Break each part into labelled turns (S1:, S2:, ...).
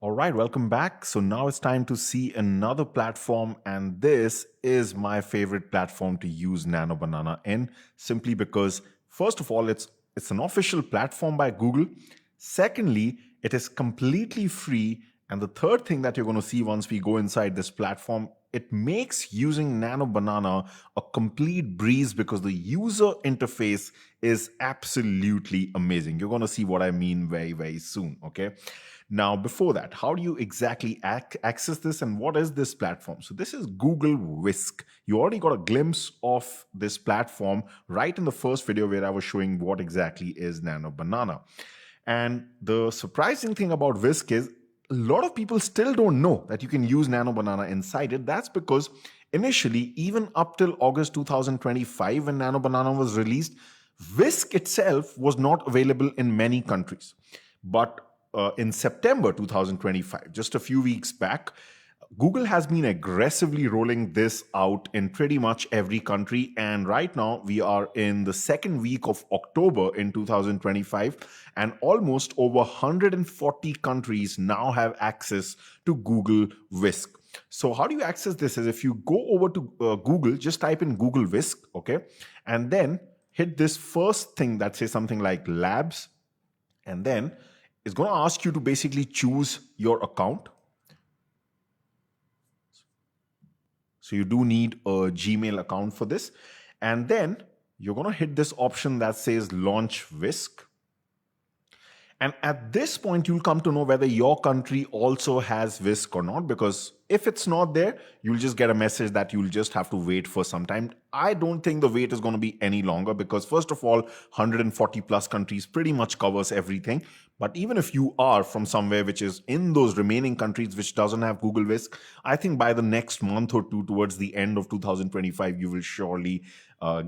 S1: All right, welcome back. So now it's time to see another platform, and this is my favorite platform to use Nano Banana in, simply because first of all, it's an official platform by Google. Secondly, it is completely free, and the third thing that you're going to see once we go inside this platform, it makes using Nano Banana a complete breeze because the user interface is absolutely amazing. You're going to see what I mean very, very soon. Okay. Now, before that, how do you exactly access this and what is this platform? So, this is Google Whisk. You already got a glimpse of this platform right in the first video where I was showing what exactly is Nano Banana. And the surprising thing about Whisk is a lot of people still don't know that you can use Nano Banana inside it. That's because initially, even up till August 2025, when Nano Banana was released, Whisk itself was not available in many countries. But in September 2025, just a few weeks back, Google has been aggressively rolling this out in pretty much every country. And right now, we are in the second week of October in 2025, and almost over 140 countries now have access to Google Whisk. So, how do you access this? Is if you go over to Google, just type in Google Whisk, okay, and then hit this first thing that says something like Labs, and then it's going to ask you to basically choose your account. So you do need a Gmail account for this. And then you're going to hit this option that says Launch Whisk. And at this point, you'll come to know whether your country also has Whisk or not, because if it's not there, you'll just get a message that you'll just have to wait for some time. I don't think the wait is going to be any longer because, first of all, 140 plus countries pretty much covers everything. But even if you are from somewhere which is in those remaining countries which doesn't have Google Whisk, I think by the next month or two, towards the end of 2025, you will surely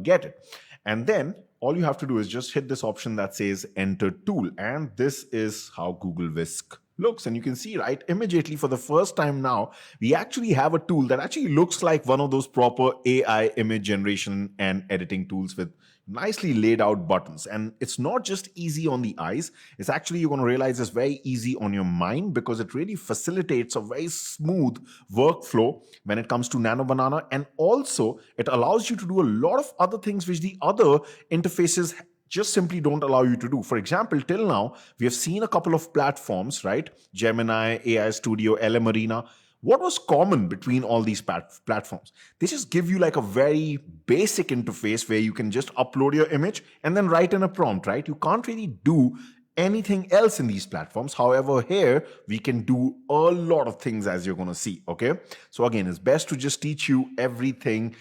S1: get it. And then all you have to do is just hit this option that says Enter Tool. And this is how Google Whisk looks. And you can see, right, immediately for the first time now, we actually have a tool that actually looks like one of those proper AI image generation and editing tools with nicely laid out buttons. And it's not just easy on the eyes, it's actually, you're going to realize, it's very easy on your mind because it really facilitates a very smooth workflow when it comes to Nano Banana. And also it allows you to do a lot of other things which the other interfaces just simply don't allow you to do. For example, till now, we have seen a couple of platforms, right? Gemini, AI Studio, LM Arena. What was common between all these platforms? They just give you like a very basic interface where you can just upload your image and then write in a prompt, right? You can't really do anything else in these platforms. However, here we can do a lot of things, as you're going to see. Okay. So again, it's best to just teach you everything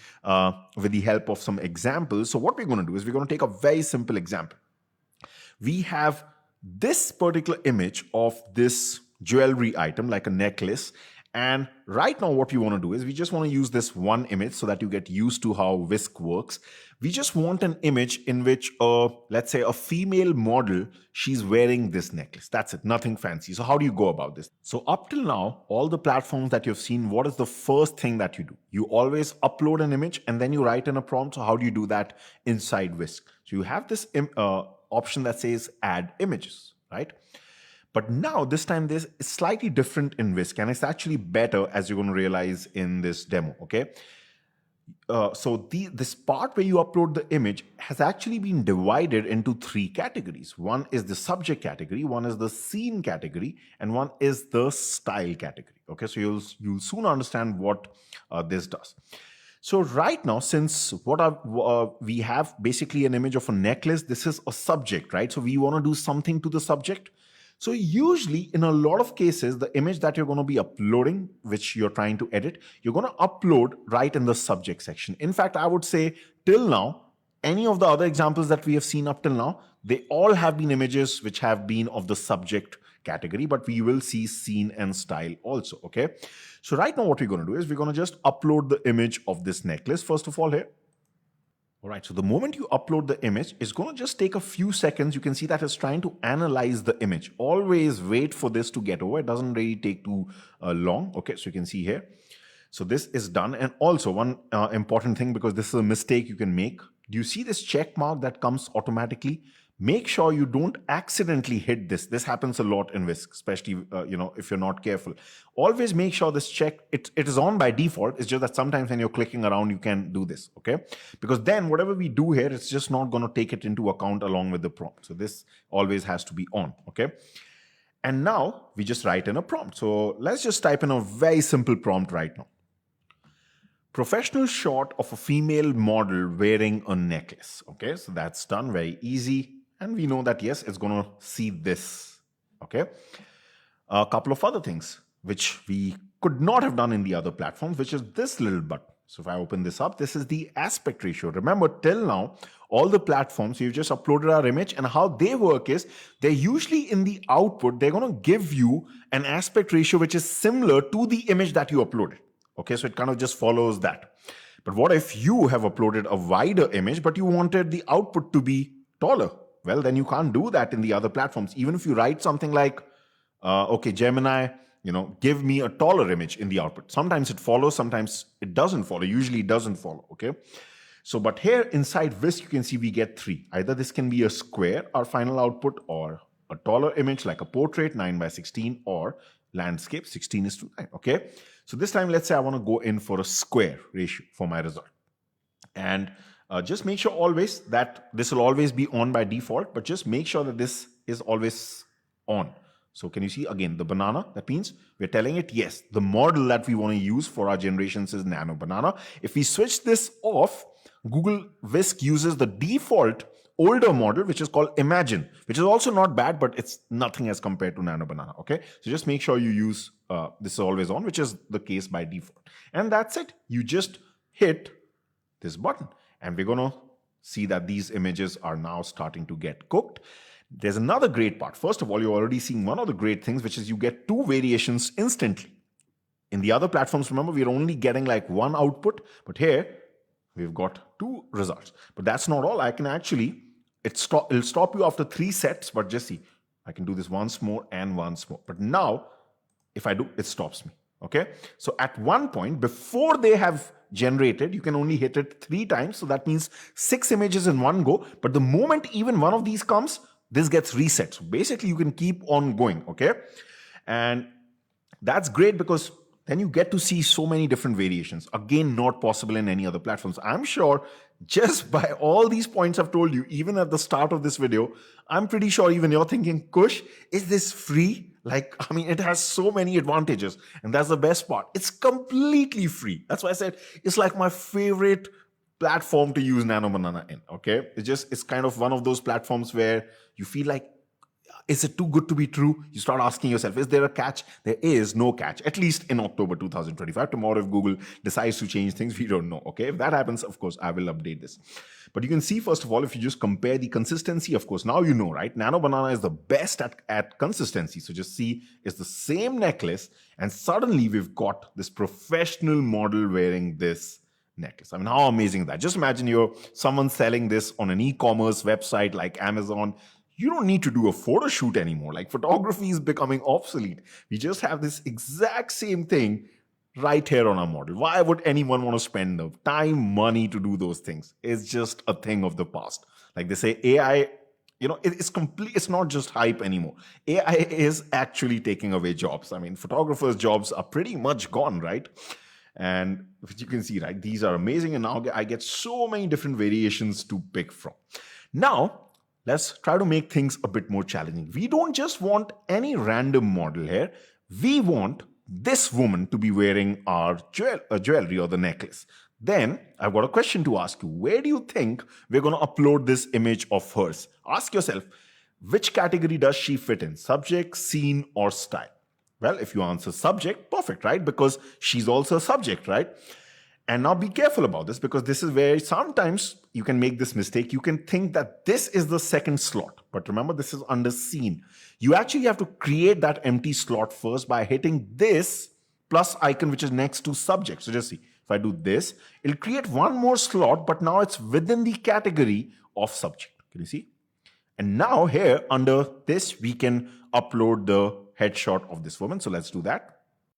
S1: with the help of some examples. So what we're going to do is we're going to take a very simple example. We have this particular image of this jewelry item, like a necklace. And right now what we want to do is we just want to use this one image so that you get used to how Whisk works. We just want an image in which, let's say, a female model, she's wearing this necklace. That's it, nothing fancy. So how do you go about this? So up till now, all the platforms that you've seen, what is the first thing that you do? You always upload an image and then you write in a prompt. So how do you do that inside Whisk? So you have this option that says Add Images, right? But now, this time, this is slightly different in Whisk, and it's actually better, as you're going to realize in this demo, okay? So this part where you upload the image has actually been divided into three categories. One is the subject category, one is the scene category, and one is the style category, okay? So you'll soon understand what this does. So right now, since we have basically an image of a necklace, this is a subject, right? So we want to do something to the subject. So usually in a lot of cases, the image that you're going to be uploading, which you're trying to edit, you're going to upload right in the subject section. In fact, I would say till now, any of the other examples that we have seen up till now, they all have been images which have been of the subject category, but we will see scene and style also, okay? So right now what we're going to do is we're going to just upload the image of this necklace, first of all here. All right, so the moment you upload the image, it's going to just take a few seconds. You can see that it's trying to analyze the image. Always wait for this to get over. It doesn't really take too long. Okay, so you can see here. So this is done. And also one important thing, because this is a mistake you can make. Do you see this check mark that comes automatically? make sure you don't accidentally hit this. This happens a lot in Whisk, especially if you're not careful. Always make sure this check, it is on by default. It's just that sometimes when you're clicking around, you can do this, okay? Because then whatever we do here, it's just not going to take it into account along with the prompt. So this always has to be on, okay? And now we just write in a prompt. So let's just type in a very simple prompt right now. Professional shot of a female model wearing a necklace. Okay, so that's done, very easy. And we know that, yes, it's going to see this. Okay. A couple of other things which we could not have done in the other platforms, which is this little button. So if I open this up, this is the aspect ratio. Remember, till now, all the platforms, we've just uploaded our image, and how they work is they're usually in the output, they're going to give you an aspect ratio which is similar to the image that you uploaded. Okay, so it kind of just follows that. But what if you have uploaded a wider image, but you wanted the output to be taller? Well, then you can't do that in the other platforms. Even if you write something like, okay, Gemini, give me a taller image in the output. Sometimes it follows, sometimes it doesn't follow. Usually it doesn't follow, okay? So, but here inside Whisk, you can see we get three. Either this can be a square, our final output, or a taller image like a portrait, 9:16, or landscape, 16:9, okay? So this time, let's say I want to go in for a square ratio for my result. And just make sure always that this will always be on by default, but just make sure that this is always on. So can you see again the banana? That means we're telling it, yes, the model that we want to use for our generations is Nano Banana. If we switch this off, Google Whisk uses the default older model, which is called Imagine, which is also not bad, but it's nothing as compared to Nano Banana. Okay, so just make sure you use this is always on, which is the case by default. And that's it. You just hit this button, and we're going to see that these images are now starting to get cooked. There's another great part. First of all, you're already seeing one of the great things, which is you get two variations instantly. In the other platforms, remember, we're only getting like one output, but here we've got two results. But that's not all. I can actually, it'll stop you after 3 sets, but just see, I can do this once more and once more. But now, if I do, it stops me. Okay. So at one point, before they have generated, you can only hit it 3 times. So that means 6 images in one go. But the moment even one of these comes, this gets reset. So basically, you can keep on going. Okay. And that's great because then you get to see so many different variations. Again, not possible in any other platforms. I'm sure just by all these points I've told you, even at the start of this video, I'm pretty sure even you're thinking, Kush, is this free? Like, I mean, it has so many advantages. And that's the best part. It's completely free. That's why I said it's like my favorite platform to use Nano Banana in. Okay. It's kind of one of those platforms where you feel like, is it too good to be true? You start asking yourself, is there a catch? There is no catch, at least in October 2025. Tomorrow, if Google decides to change things, we don't know. Okay, if that happens, of course, I will update this. But you can see, first of all, if you just compare the consistency, of course, now you know, right? Nano Banana is the best at consistency. So just see, it's the same necklace. And suddenly we've got this professional model wearing this necklace. I mean, how amazing is that? Just imagine you're someone selling this on an e-commerce website like Amazon. You don't need to do a photo shoot anymore. Like, photography is becoming obsolete. We just have this exact same thing right here on our model. Why would anyone want to spend the time, money to do those things? It's just a thing of the past. Like they say, AI, it's complete. It's not just hype anymore. AI is actually taking away jobs. I mean, photographers' jobs are pretty much gone, right? And you can see, right, these are amazing. And now I get so many different variations to pick from. Now, let's try to make things a bit more challenging. We don't just want any random model here. We want this woman to be wearing our jewelry or the necklace. Then I've got a question to ask you. Where do you think we're going to upload this image of hers? Ask yourself, which category does she fit in? Subject, scene, or style? Well, if you answer subject, perfect, right? Because she's also a subject, right? And now be careful about this, because this is where sometimes you can make this mistake. You can think that this is the second slot. But remember, this is under scene. You actually have to create that empty slot first by hitting this plus icon, which is next to subject. So just see, if I do this, it'll create one more slot, but now it's within the category of subject. Can you see? And now here under this, we can upload the headshot of this woman. So let's do that.